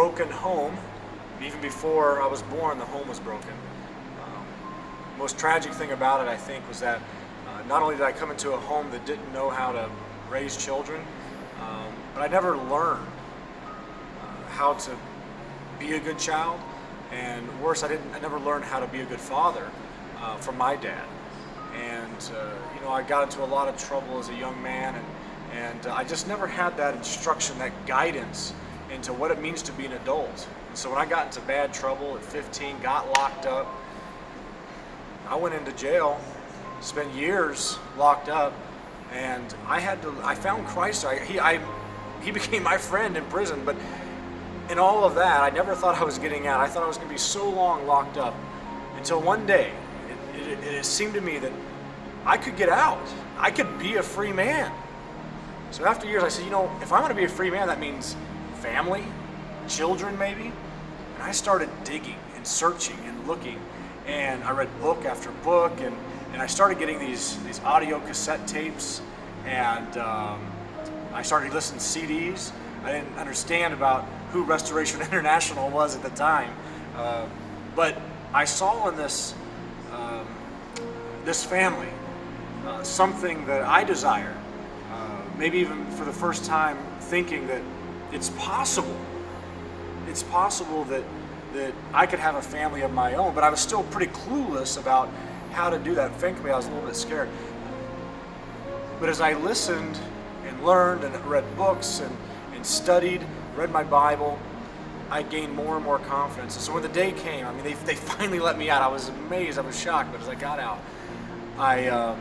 broken home. Even before I was born, the home was broken. Most tragic thing about it, I think, was that not only did I come into a home that didn't know how to raise children, but I never learned how to be a good child, and worse, I never learned how to be a good father from my dad. And I got into a lot of trouble as a young man, and I just never had that instruction, that guidance into what it means to be an adult. And so when I got into bad trouble at 15, got locked up, I went into jail, spent years locked up, and I found Christ. He became my friend in prison, but in all of that, I never thought I was getting out. I thought I was going to be so long locked up until one day it seemed to me that I could get out. I could be a free man. So after years, I said, if I'm going to be a free man, that means family, children maybe. And I started digging and searching and looking, and I read book after book, and I started getting these audio cassette tapes, and I started listening to CDs. I didn't understand about who Restoration International was at the time, but I saw in this family something that I desire, maybe even for the first time thinking that it's possible that I could have a family of my own, but I was still pretty clueless about how to do that. Frankly, I was a little bit scared. But as I listened and learned and read books and studied, read my Bible, I gained more and more confidence. And so when the day came, they finally let me out. I was amazed, I was shocked, but as I got out, I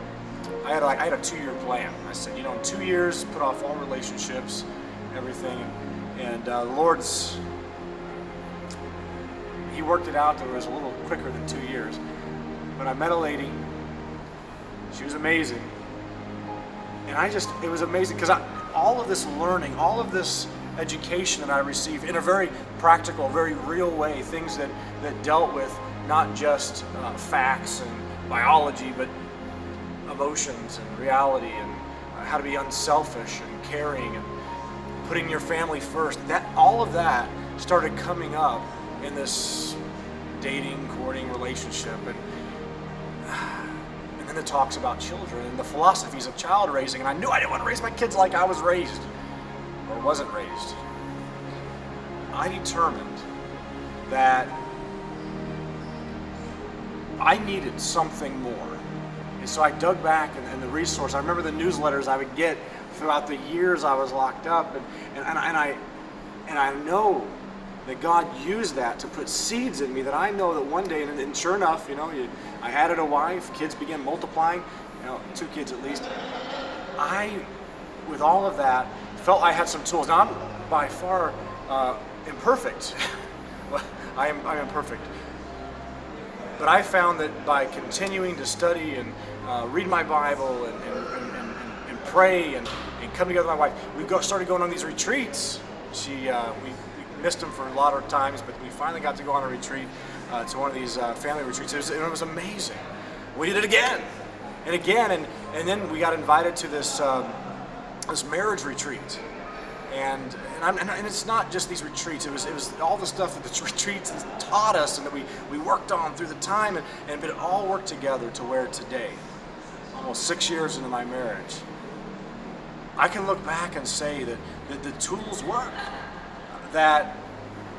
had a 2-year plan. I said, in 2 years, put off all relationships, everything, and the Lord's, He worked it out that it was a little quicker than 2 years. But I met a lady. She was amazing, and it was amazing because all of this learning, all of this education that I received in a very practical, very real way, things that dealt with not just facts and biology, but emotions and reality, and how to be unselfish and caring and putting your family first. All of that started coming up in this dating, courting relationship, and then it talks about children and the philosophies of child raising, and I knew I didn't want to raise my kids like I was raised or wasn't raised. I determined that I needed something more. And so I dug back in the resource. I remember the newsletters I would get throughout the years I was locked up, and I know that God used that to put seeds in me that I know that one day, and sure enough, I added a wife, kids began multiplying, 2 kids at least. With all of that, felt I had some tools. Now I'm by far imperfect. I am imperfect. But I found that by continuing to study and read my Bible and pray and come together with my wife, we started going on these retreats. We missed them for a lot of times, but we finally got to go on a retreat to one of these family retreats. It was amazing. We did it again and again, and then we got invited to this marriage retreat. And it's not just these retreats. It was all the stuff that the retreats taught us and that we worked on through the time, and it all worked together to where today, almost 6 years into my marriage, I can look back and say that the tools work. That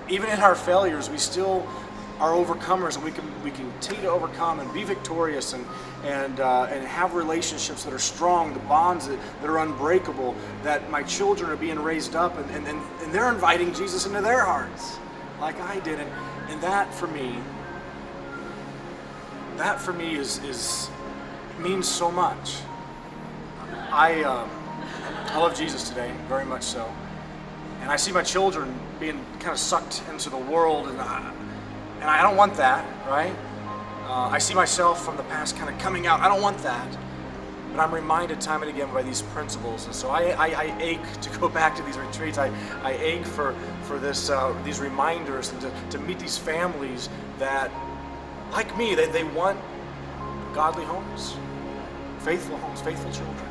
even in our failures, we still are overcomers, and we can continue to overcome and be victorious and have relationships that are strong, the bonds that are unbreakable, that my children are being raised up and they're inviting Jesus into their hearts like I did. And that for me is means so much. I love Jesus today, very much so. And I see my children being kind of sucked into the world, and I don't want that, right? I see myself from the past kind of coming out. I don't want that. But I'm reminded time and again by these principles. And so I ache to go back to these retreats. I ache for these reminders and to meet these families that, like me, they want godly homes, faithful children.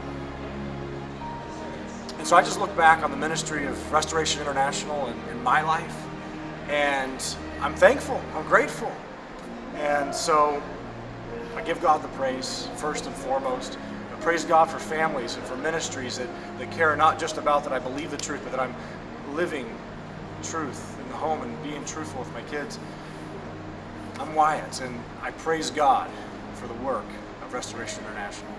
And so I just look back on the ministry of Restoration International and my life, And I'm thankful, I'm grateful. And so I give God the praise first and foremost. I praise God for families and for ministries that care not just about that I believe the truth, but that I'm living truth in the home and being truthful with my kids. I'm Wyatt, and I praise God for the work of Restoration International.